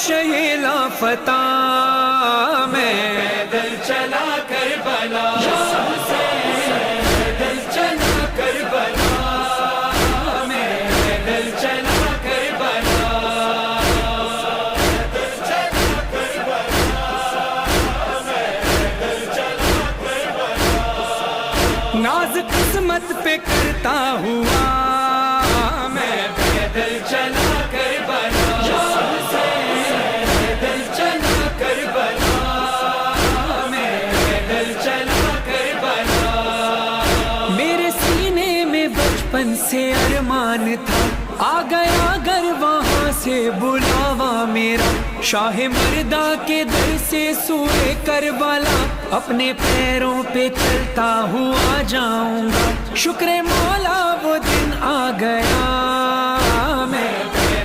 شہ لافتہ میں پیدل چلا کربلا سے، پیدل چلا کربلا میں، پیدل چلا کربلا، پیدل چلا کربلا میں، پیدل چلا کربلا، ناز قسمت پہ کرتا ہوا میں پیدل چلا کربلا سے، پیدل چلا کربلا میں، پیدل چلا کربلا، میرے سینے میں بچپن سے ارمان تھا، آ گیا اگر وہاں سے بلاوا میرا، شاہ مردہ کے در سے سوئے کربلا، اپنے پیروں پہ چلتا ہوا جاؤں گا، شکر مولا وہ دن آ گیا